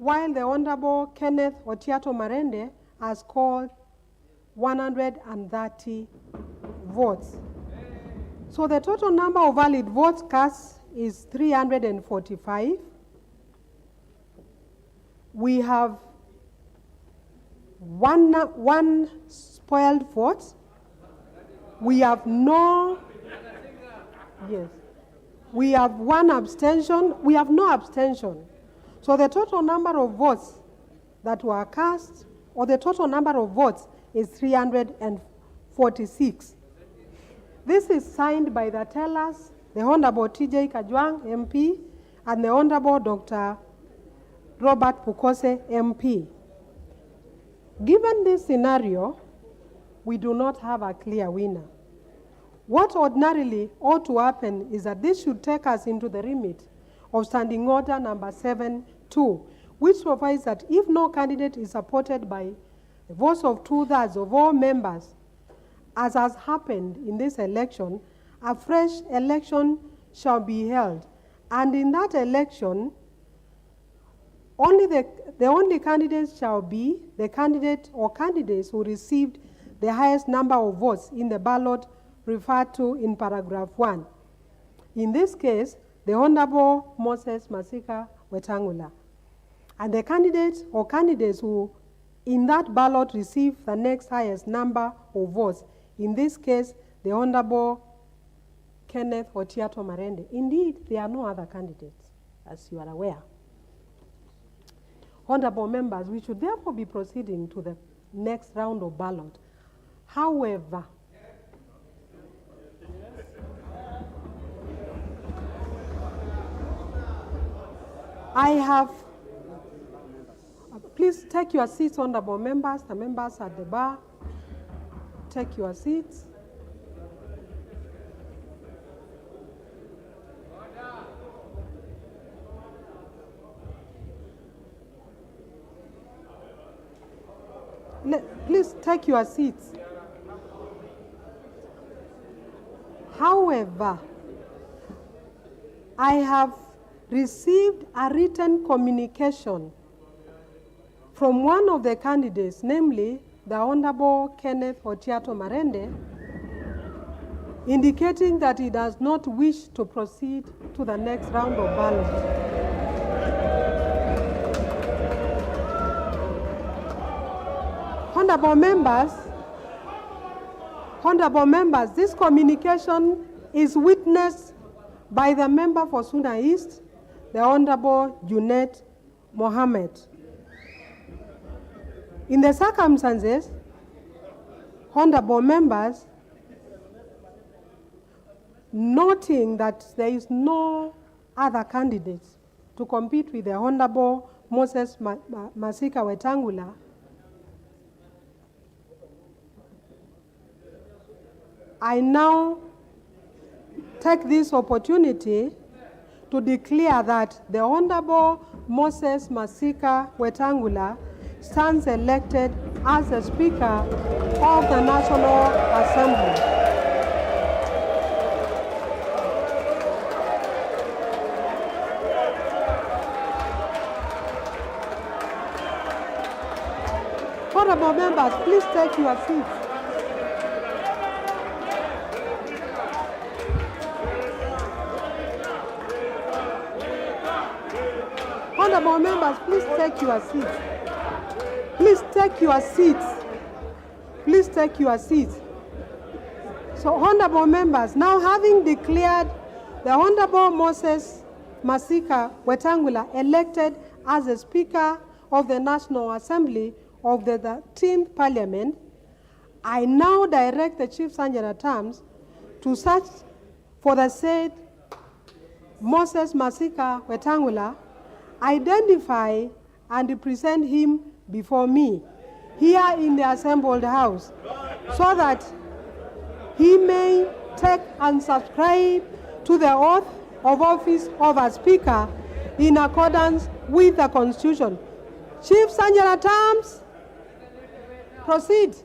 while the Honorable Kenneth Otiato Marende has scored 130 votes. So the total number of valid votes cast is 345. We have one spoiled vote. We have no, yes. We have one abstention. We have no abstention. So the total number of votes that were cast, or the total number of votes, is 346. This is signed by the tellers, the Honorable T.J. Kajwang, MP, and the Honorable Dr. Robert Pukose, MP. Given this scenario, we do not have a clear winner. What ordinarily ought to happen is that this should take us into the remit of Standing Order number 7.2, which provides that if no candidate is supported by the votes of 2/3 of all members, as has happened in this election, a fresh election shall be held. And in that election, the only candidates shall be the candidate or candidates who received the highest number of votes in the ballot referred to in paragraph 1. In this case, the Honorable Moses Masika Wetangula. And the candidate or candidates who in that ballot receive the next highest number of votes, in this case, the Honorable Kenneth Otiato Marende. Indeed, there are no other candidates, as you are aware. Honorable members, we should therefore be proceeding to the next round of ballot. However, I have, please take your seats, honorable members, the members at the bar, take your seats. Please take your seats. However, I have received a written communication from one of the candidates, namely the Honorable Kenneth Otiato Marende, indicating that he does not wish to proceed to the next round of ballot. Honorable members, this communication is witnessed by the member for Suna East, the Honorable Junet Mohammed. In the circumstances, honorable members, noting that there is no other candidates to compete with the Honorable Moses Masika Wetangula, I now take this opportunity to declare that the Honorable Moses Masika Wetangula stands elected as the Speaker of the National Assembly. Honorable members, please take your seats. Honorable members, please take your seats. Please take your seats. Please take your seats. So, honorable members, now having declared the Honorable Moses Masika Wetangula elected as the Speaker of the National Assembly of the 13th Parliament, I now direct the Chief Sergeant at Arms to search for the said Moses Masika Wetangula, identify and present him before me here in the assembled house, so that he may take and subscribe to the oath of office of a Speaker in accordance with the Constitution. Chief Sergeant at Arms, proceed.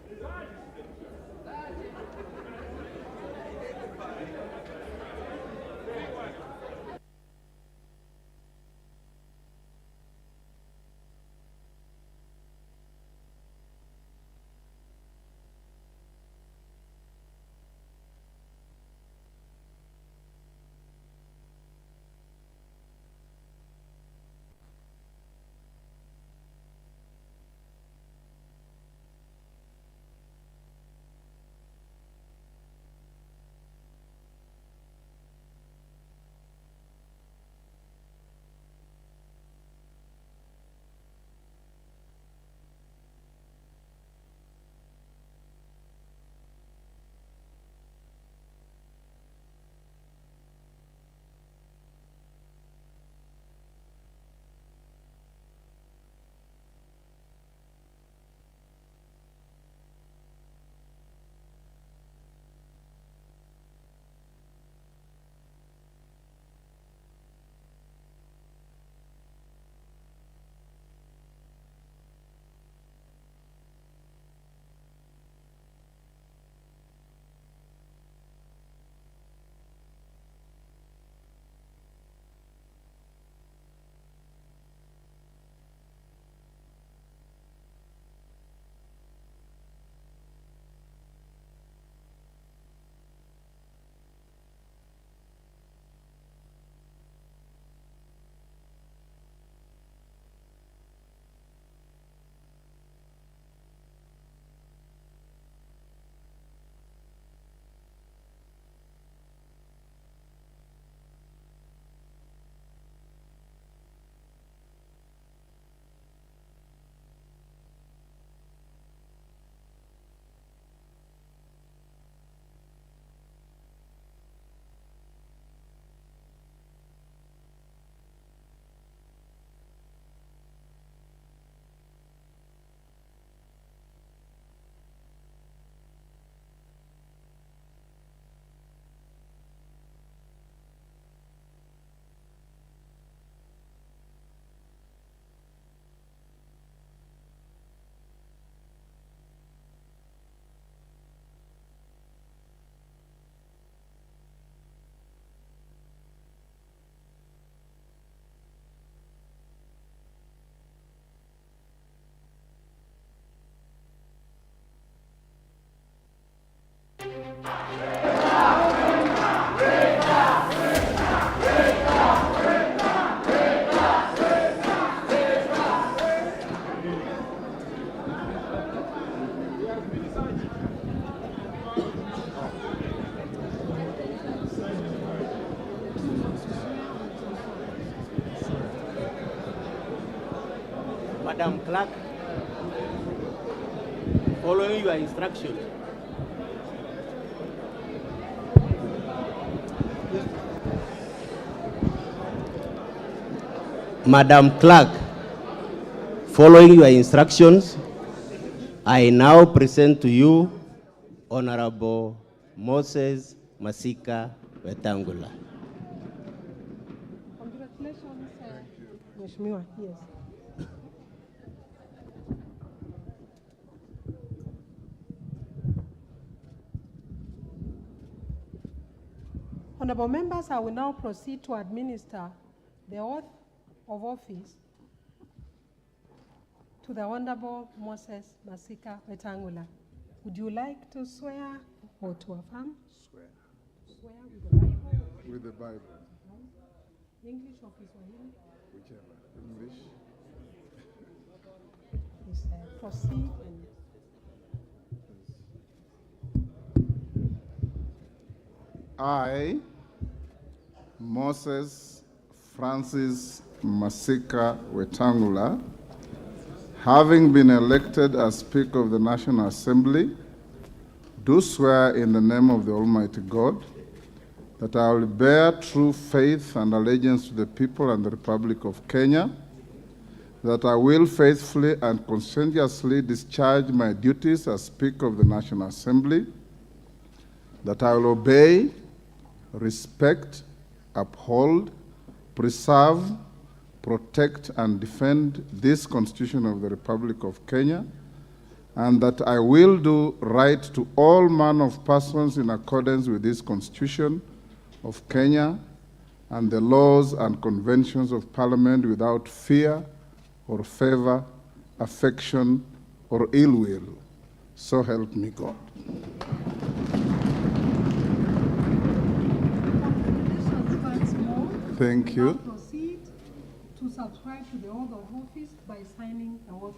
Madam Clerk, following your instructions. Madam Clerk, following your instructions, I now present to you Honorable Moses Masika Wetangula. Congratulations, Mheshimiwa. Yes. Honorable members, I will now proceed to administer the oath of office to the Honorable Moses Masika Wetangula. Would you like to swear or to affirm? Swear. Swear with the Bible? With the Bible. English or Kiswahili? Whichever. English. Please proceed. I, Moses Francis Masika Wetangula, having been elected as Speaker of the National Assembly, do swear in the name of the Almighty God that I will bear true faith and allegiance to the people and the Republic of Kenya, that I will faithfully and conscientiously discharge my duties as Speaker of the National Assembly, that I will obey, respect, uphold, preserve, protect, and defend this Constitution of the Republic of Kenya, and that I will do right to all manner of persons in accordance with this Constitution of Kenya and the laws and conventions of Parliament without fear or favor, affection, or ill will. So help me God. Thank you. Now proceed to subscribe to the oath of office by signing the oath.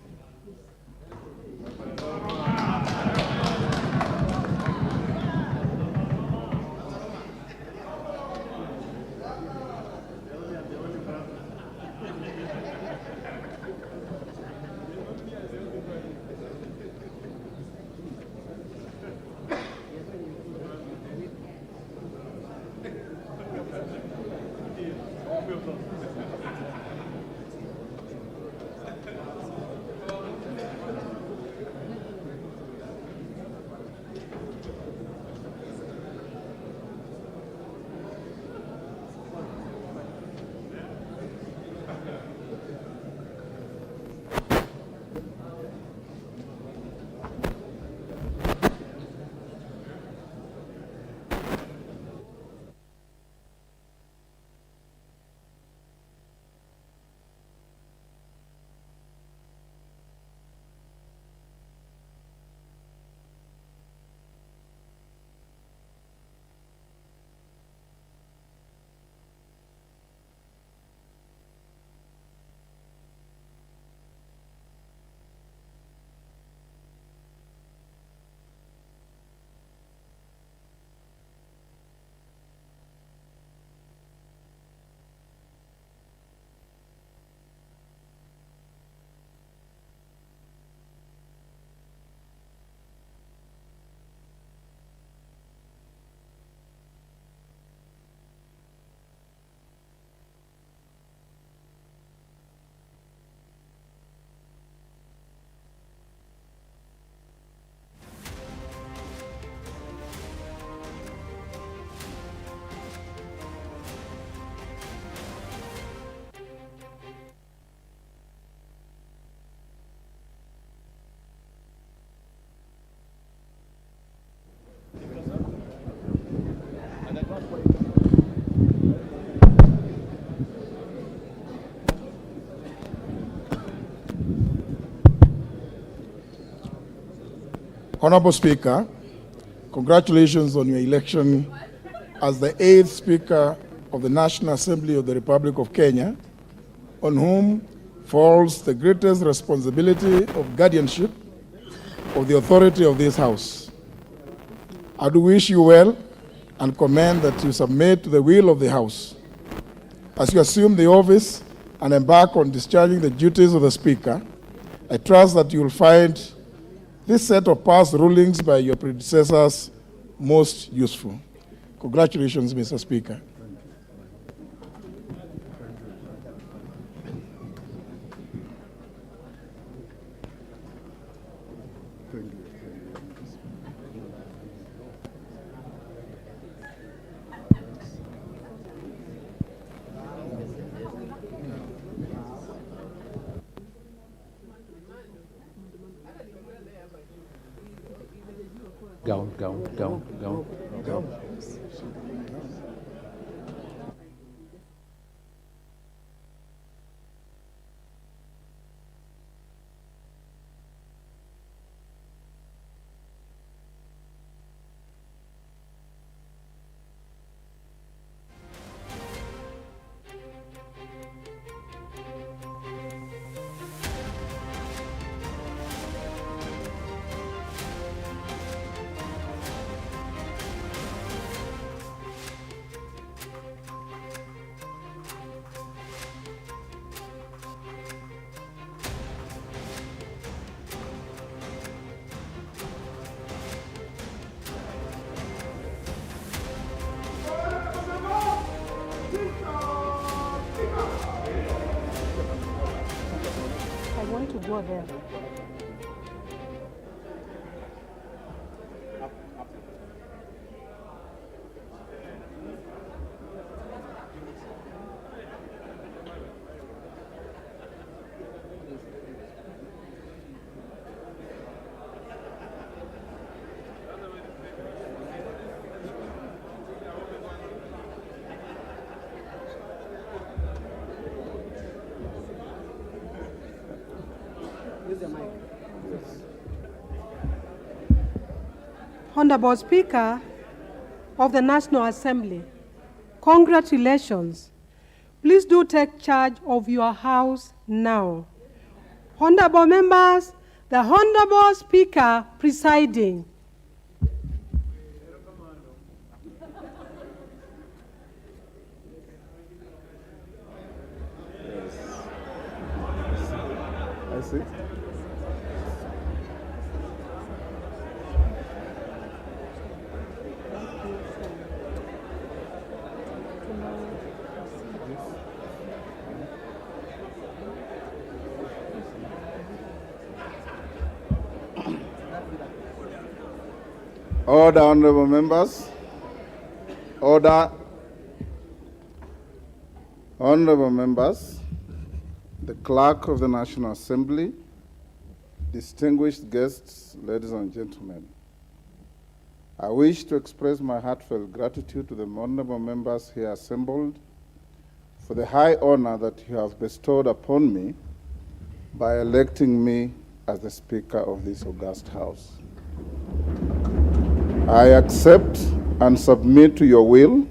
Honorable Speaker, congratulations on your election as the 8th Speaker of the National Assembly of the Republic of Kenya, on whom falls the greatest responsibility of guardianship of the authority of this House. I do wish you well and commend that you submit to the will of the House. As you assume the office and embark on discharging the duties of the Speaker, I trust that you will find this set of past rulings by your predecessors most useful. Congratulations, Mr. Speaker. Go. I want to go there. Honorable Speaker of the National Assembly, congratulations. Please do take charge of your house now. Honorable members, the Honorable Speaker presiding. I see. Order, honorable members. Order. Honorable members, the Clerk of the National Assembly, distinguished guests, ladies and gentlemen. I wish to express my heartfelt gratitude to the honorable members here assembled for the high honor that you have bestowed upon me by electing me as the Speaker of this august House. I accept and submit to your will,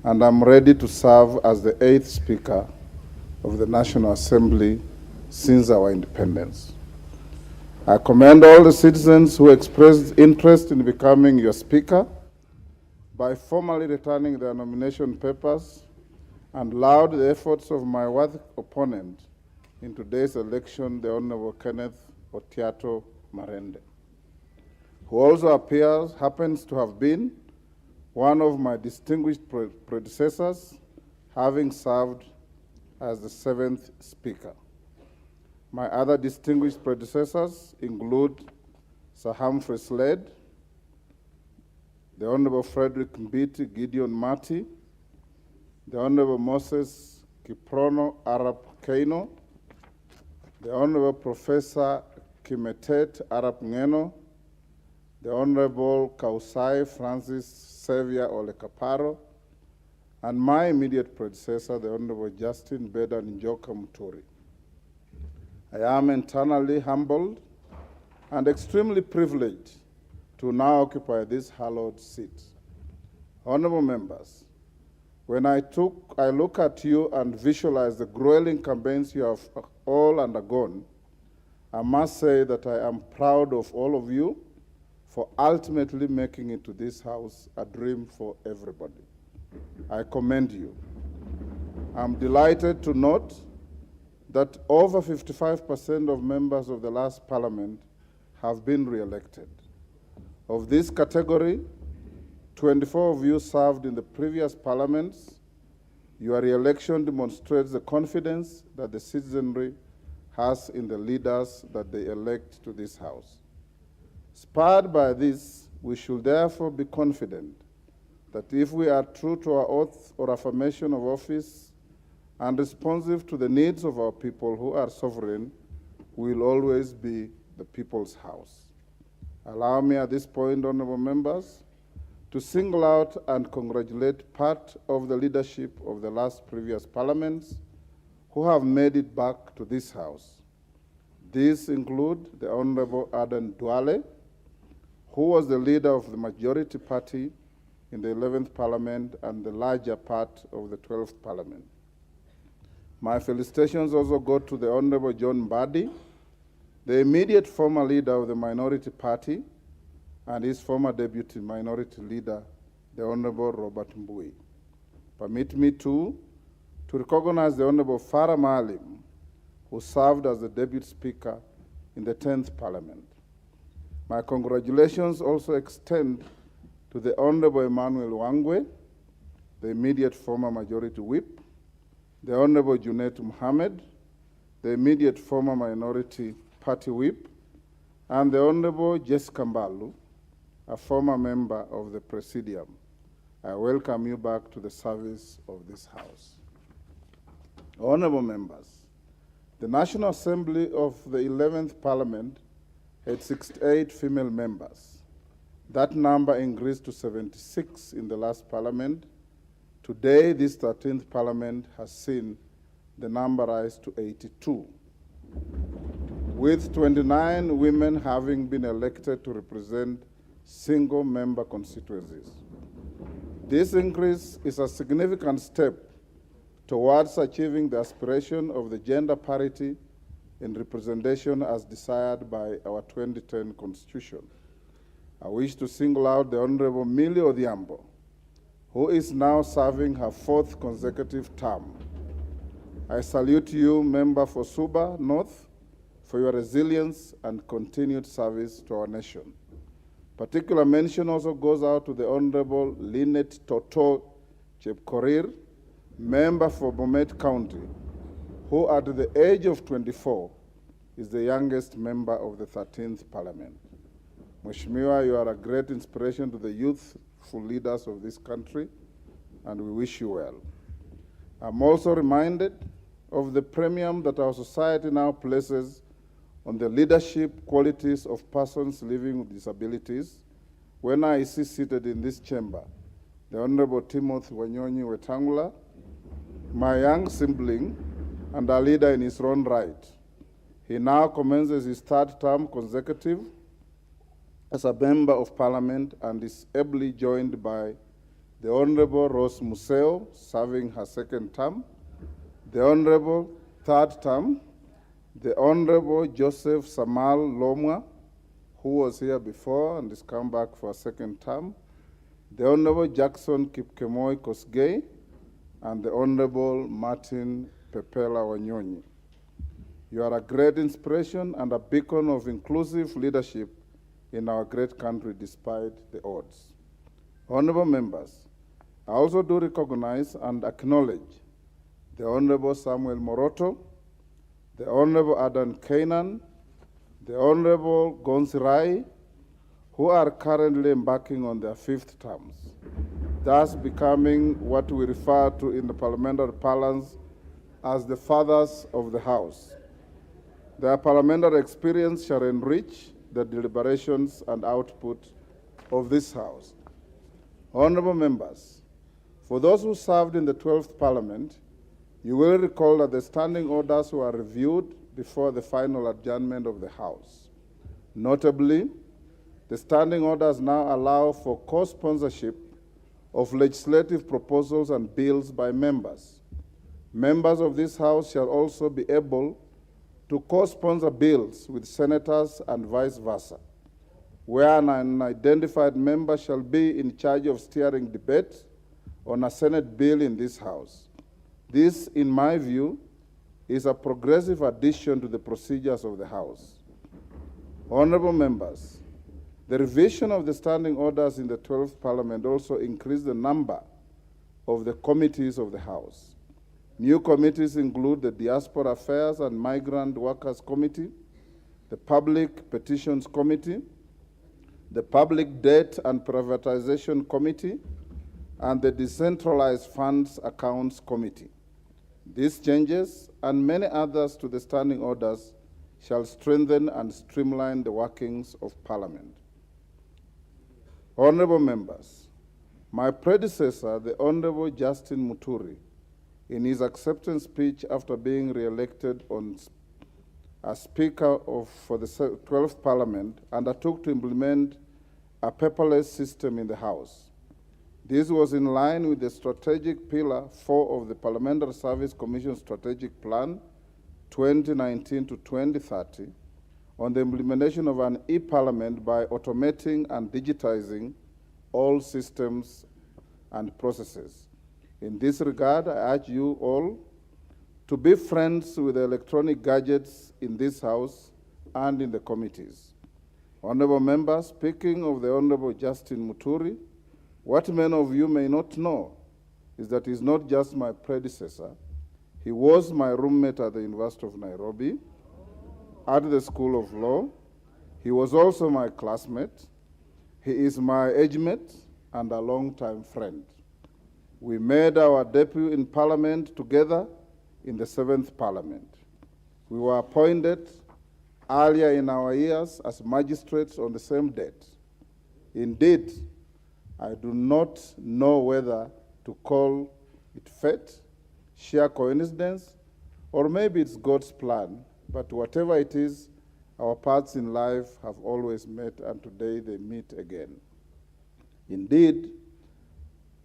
and I'm ready to serve as the 8th Speaker of the National Assembly since our independence. I commend all the citizens who expressed interest in becoming your Speaker by formally returning their nomination papers and laud the efforts of my worthy opponent in today's election, the Honorable Kenneth Otiato Marende, who also happens to have been one of my distinguished predecessors, having served as the 7th Speaker. My other distinguished predecessors include Sir Humphrey Slade, the Honorable Frederick Mbiti Gideon Mati, the Honorable Moses Kiprono Arap Keino, the Honorable Professor Kimetet Arap Ngeno, the Honorable Kausai Francis Xavier Olekaparo, and my immediate predecessor, the Honorable Justin Beda Njoka Muturi. I am eternally humbled and extremely privileged to now occupy this hallowed seat. Honorable members, when I look at you and visualize the grueling campaigns you have all undergone, I must say that I am proud of all of you for ultimately making it to this house a dream for everybody. I commend you. I'm delighted to note that over 55% of members of the last parliament have been re-elected. Of this category, 24 of you served in the previous parliaments. Your re-election demonstrates the confidence that the citizenry has in the leaders that they elect to this House. Spurred by this, we should therefore be confident that if we are true to our oath or affirmation of office and responsive to the needs of our people who are sovereign, we will always be the people's house. Allow me at this point, honorable members, to single out and congratulate part of the leadership of the last previous parliaments who have made it back to this House. These include the Honorable Aden Duale, who was the leader of the majority party in the 11th Parliament and the larger part of the 12th Parliament. My felicitations also go to the Honorable John Mbadi, the immediate former leader of the minority party, and his former deputy minority leader, the Honorable Robert Mbui. Permit me too to recognize the Honorable Farah Maalim, who served as the deputy speaker in the 10th Parliament. My congratulations also extend to the Honorable Emmanuel Wangwe, the immediate former majority whip, the Honorable Junet Mohammed, the immediate former minority party whip, and the Honorable Jessica Mbalu, a former member of the Presidium. I welcome you back to the service of this House. Honorable members, the National Assembly of the 11th Parliament had 68 female members. That number increased to 76 in the last Parliament. Today, this 13th Parliament has seen the number rise to 82, with 29 women having been elected to represent single-member constituencies. This increase is a significant step towards achieving the aspiration of the gender parity in representation as desired by our 2010 Constitution. I wish to single out the Honorable Millie Odhiambo, who is now serving her 4th consecutive term. I salute you, Member for Suba North, for your resilience and continued service to our nation. Particular mention also goes out to the Honorable Lynette Toto Chepkorir, member for Bomet County, who at the age of 24 is the youngest member of the 13th Parliament. Mheshimiwa, you are a great inspiration to the youthful leaders of this country, and we wish you well. I'm also reminded of the premium that our society now places on the leadership qualities of persons living with disabilities when I see seated in this chamber the Honorable Timothy Wanyonyi Wetangula, my young sibling and a leader in his own right. He now commences his 3rd term consecutive as a member of Parliament and is ably joined by the Honorable Rose Museo, serving her 2nd term, the Honorable 3rd term, the Honorable Joseph Samal Lomwa, who was here before and has come back for a 2nd term, the Honorable Jackson Kipkemoi Kosgei, and the Honorable Martin Pepela Wanyonyi. You are a great inspiration and a beacon of inclusive leadership in our great country despite the odds. Honorable members, I also do recognize and acknowledge the Honorable Samuel Moroto, the Honorable Adan Kainan, the Honorable Gonsirai, who are currently embarking on their 5th terms, thus becoming what we refer to in the parliamentary parlance as the fathers of the House. Their parliamentary experience shall enrich the deliberations and output of this House. Honorable members, for those who served in the 12th Parliament, you will recall that the standing orders were reviewed before the final adjournment of the House. Notably, the standing orders now allow for co-sponsorship of legislative proposals and bills by members. Members of this House shall also be able to co-sponsor bills with senators and vice versa, where an unidentified member shall be in charge of steering debate on a Senate bill in this House. This, in my view, is a progressive addition to the procedures of the House. Honorable members, the revision of the standing orders in the 12th Parliament also increased the number of the committees of the House. New committees include the Diaspora Affairs and Migrant Workers Committee, the Public Petitions Committee, the Public Debt and Privatization Committee, and the Decentralized Funds Accounts Committee. These changes and many others to the standing orders shall strengthen and streamline the workings of Parliament. Honorable members, my predecessor, the Honorable Justin Muturi, in his acceptance speech after being re-elected as Speaker for the 12th Parliament, undertook to implement a paperless system in the House. This was in line with the strategic pillar 4 of the Parliamentary Service Commission Strategic Plan 2019 to 2030 on the implementation of an e-Parliament by automating and digitizing all systems and processes. In this regard, I urge you all to be friends with the electronic gadgets in this House and in the committees. Honorable members, speaking of the Honorable Justin Muturi, what many of you may not know is that he's not just my predecessor. He was my roommate at the University of Nairobi, at the School of Law. He was also my classmate. He is my age mate and a longtime friend. We made our debut in Parliament together in the 7th Parliament. We were appointed earlier in our years as magistrates on the same date. Indeed, I do not know whether to call it fate, sheer coincidence, or maybe it's God's plan, but whatever it is, our paths in life have always met, and today they meet again. Indeed,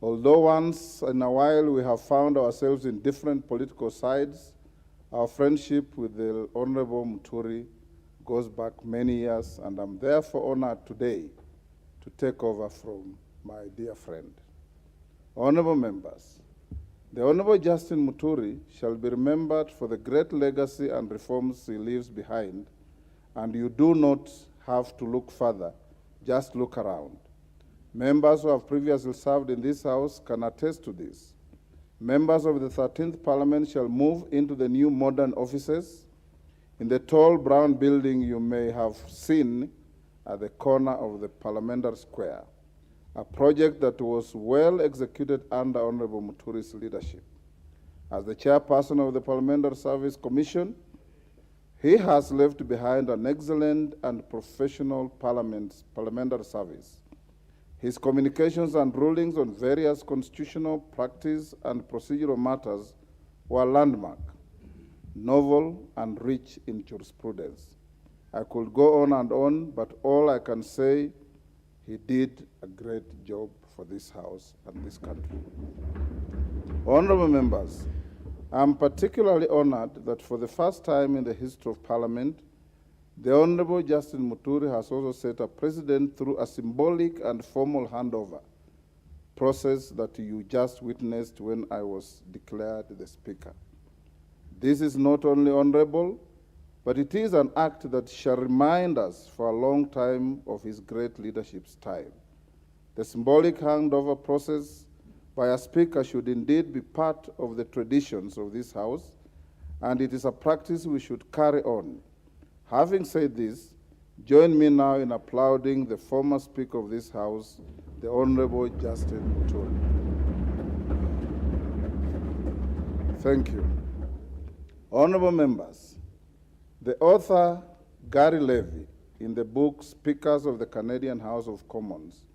although once in a while we have found ourselves in different political sides, our friendship with the Honorable Muturi goes back many years, and I'm therefore honored today to take over from my dear friend. Honorable members, the Honorable Justin Muturi shall be remembered for the great legacy and reforms he leaves behind, and you do not have to look further, just look around. Members who have previously served in this House can attest to this. Members of the 13th Parliament shall move into the new modern offices in the tall brown building you may have seen at the corner of the Parliamentary Square, a project that was well executed under Honorable Muturi's leadership. As the chairperson of the Parliamentary Service Commission, he has left behind an excellent and professional parliamentary service. His communications and rulings on various constitutional, practice, and procedural matters were landmark, novel, and rich in jurisprudence. I could go on, but all I can say, he did a great job for this House and this country. Honorable members, I am particularly honored that for the first time in the history of Parliament, the Honorable Justin Muturi has also set a precedent through a symbolic and formal handover process that you just witnessed when I was declared the Speaker. This is not only honorable, but it is an act that shall remind us for a long time of his great leadership style. The symbolic handover process by a Speaker should indeed be part of the traditions of this House, and it is a practice we should carry on. Having said this, join me now in applauding the former Speaker of this House, the Honorable Justin Muturi. Thank you. Honorable members, the author Gary Levy, in the book Speakers of the Canadian House of Commons,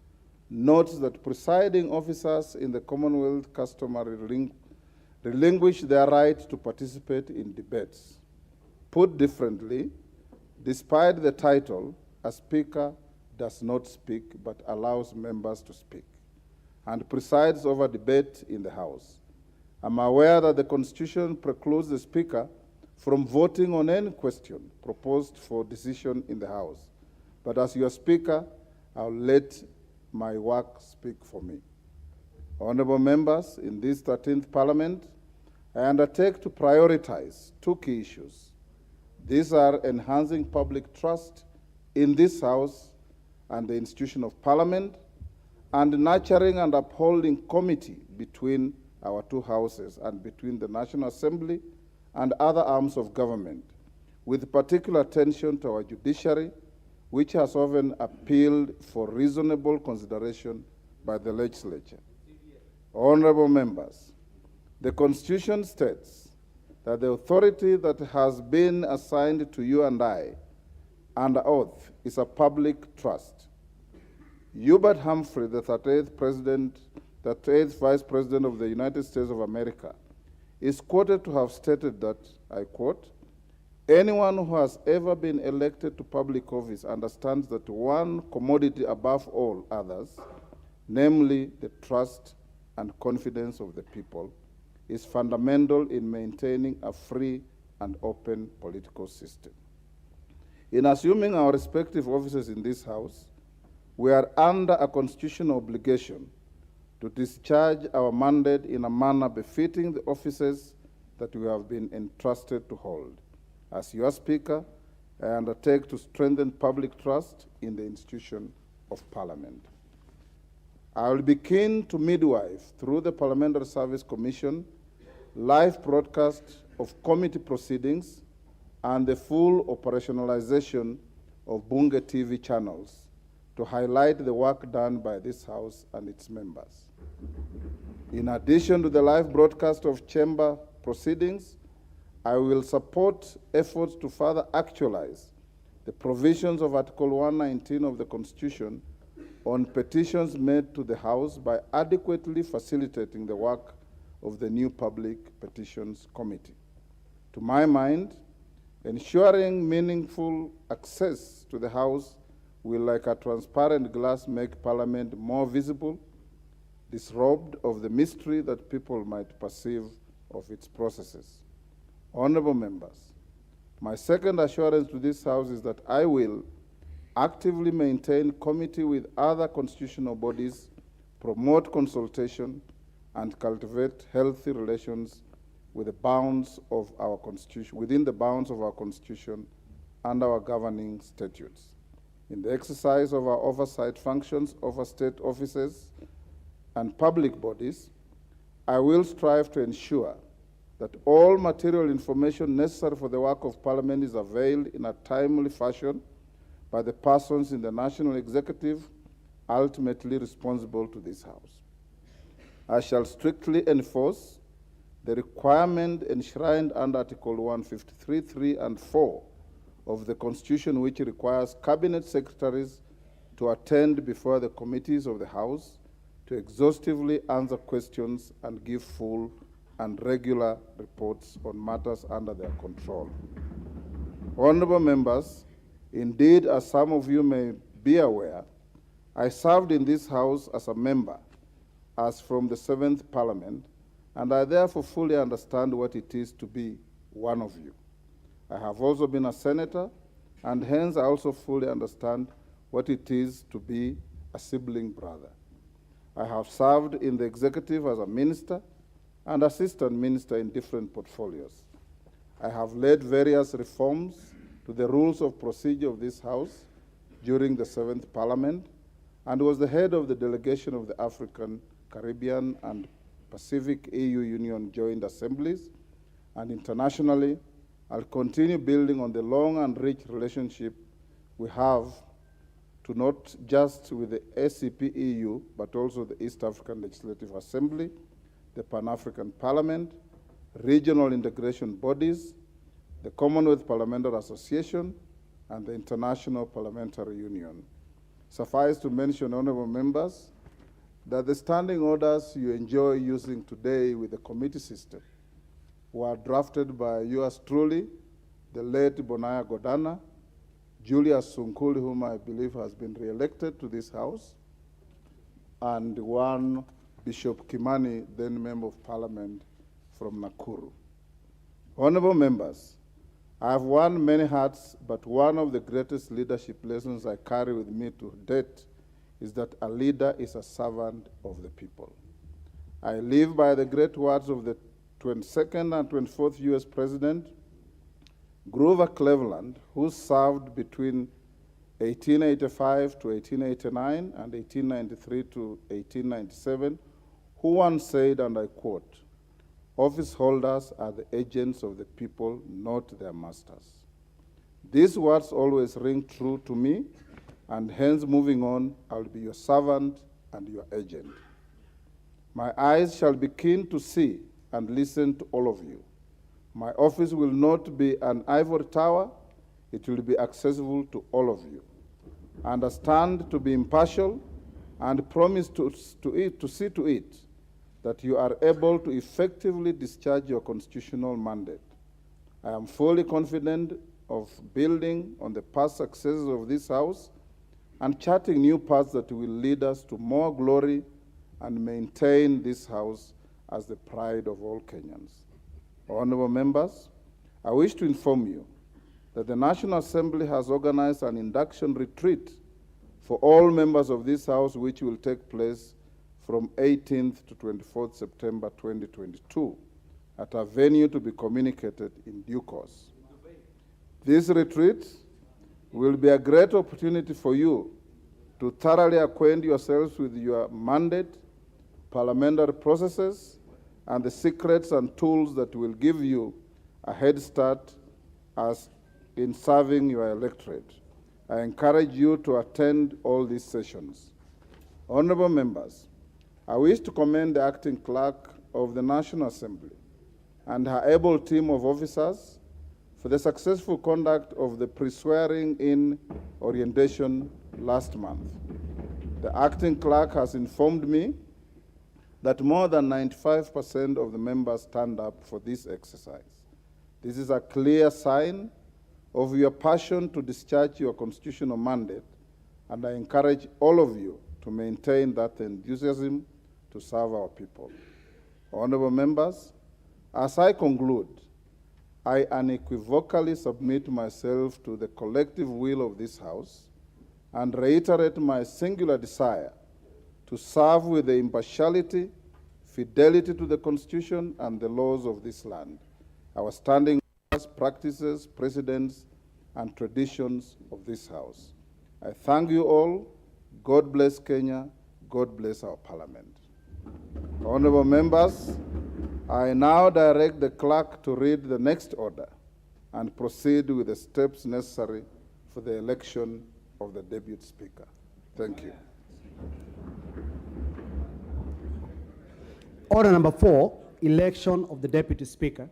notes that presiding officers in the Commonwealth customary relinquish their right to participate in debates. Put differently, despite the title, a speaker does not speak but allows members to speak and presides over debate in the House. I'm aware that the Constitution precludes the Speaker from voting on any question proposed for decision in the House. But as your Speaker, I'll let my work speak for me. Honorable members, in this 13th Parliament, I undertake to prioritize two key issues. These are enhancing public trust in this House and the institution of Parliament, and nurturing and upholding comity between our two houses and between the National Assembly and other arms of government, with particular attention to our judiciary, which has often appealed for reasonable consideration by the legislature. Honorable members, the Constitution states that the authority that has been assigned to you and I under oath is a public trust. Hubert Humphrey, the 38th Vice President of the United States of America, is quoted to have stated that, I quote, "Anyone who has ever been elected to public office understands that one commodity above all others, namely the trust and confidence of the people, is fundamental in maintaining a free and open political system." In assuming our respective offices in this House, we are under a constitutional obligation to discharge our mandate in a manner befitting the offices that we have been entrusted to hold. As your Speaker, I undertake to strengthen public trust in the institution of Parliament. I will be keen to midwife, through the Parliamentary Service Commission, live broadcast of committee proceedings and the full operationalization of Bunge TV channels to highlight the work done by this House and its members. In addition to the live broadcast of chamber proceedings, I will support efforts to further actualize the provisions of Article 119 of the Constitution on petitions made to the House by adequately facilitating the work of the new Public Petitions Committee. To my mind, ensuring meaningful access to the House will, like a transparent glass, make Parliament more visible, disrobed of the mystery that people might perceive of its processes. Honorable members, my second assurance to this House is that I will actively maintain committee with other constitutional bodies, promote consultation, and cultivate healthy relations with the bounds of our Constitution, within the bounds of our Constitution and our governing statutes. In the exercise of our oversight functions over state offices and public bodies, I will strive to ensure that all material information necessary for the work of Parliament is availed in a timely fashion by the persons in the National Executive ultimately responsible to this House. I shall strictly enforce the requirement enshrined under Article 153, 3, and 4 of the Constitution, which requires Cabinet Secretaries to attend before the committees of the House to exhaustively answer questions and give full and regular reports on matters under their control. Honorable members, indeed, as some of you may be aware, I served in this House as a member as from the 7th Parliament, and I therefore fully understand what it is to be one of you. I have also been a senator, and hence I also fully understand what it is to be a sibling brother. I have served in the executive as a minister and assistant minister in different portfolios. I have led various reforms to the rules of procedure of this House during the 7th Parliament, and was the head of the delegation of the African, Caribbean, and Pacific EU Union Joint Assemblies, and internationally, I'll continue building on the long and rich relationship we have to not just with the ACP-EU, but also the East African Legislative Assembly, the Pan-African Parliament, regional integration bodies, the Commonwealth Parliamentary Association, and the International Parliamentary Union. Suffice to mention, honorable members, that the standing orders you enjoy using today with the committee system were drafted by yours truly, the late Bonaya Godana, Julius Sunkuli, whom I believe has been re-elected to this House, and one Bishop Kimani, then Member of Parliament from Nakuru. Honorable members, I have worn many hats, but one of the greatest leadership lessons I carry with me to date is that a leader is a servant of the people. I live by the great words of the 22nd and 24th U.S. President Grover Cleveland, who served between 1885 to 1889 and 1893 to 1897, who once said, and I quote, "Office holders are the agents of the people, not their masters." These words always ring true to me, and hence moving on, I will be your servant and your agent. My eyes shall be keen to see and listen to all of you. My office will not be an ivory tower, it will be accessible to all of you. Understand to be impartial and promise to see to it that you are able to effectively discharge your constitutional mandate. I am fully confident of building on the past successes of this House and charting new paths that will lead us to more glory and maintain this House as the pride of all Kenyans. Honorable members, I wish to inform you that the National Assembly has organized an induction retreat for all members of this House, which will take place from 18th to 24th September 2022 at a venue to be communicated in due course. This retreat will be a great opportunity for you to thoroughly acquaint yourselves with your mandate, parliamentary processes, and the secrets and tools that will give you a head start as in serving your electorate. I encourage you to attend all these sessions. Honorable members, I wish to commend the acting clerk of the National Assembly and her able team of officers for the successful conduct of the pre-swearing-in orientation last month. The acting clerk has informed me that more than 95% of the members turned up for this exercise. This is a clear sign of your passion to discharge your constitutional mandate, and I encourage all of you to maintain that enthusiasm to serve our people. Honorable members, as I conclude, I unequivocally submit myself to the collective will of this House and reiterate my singular desire to serve with the impartiality, fidelity to the Constitution and the laws of this land, our standing orders, practices, precedents, and traditions of this House. I thank you all. God bless Kenya. God bless our Parliament. Honorable members, I now direct the clerk to read the next order and proceed with the steps necessary for the election of the Deputy Speaker. Thank you. Order number 4, election of the Deputy Speaker.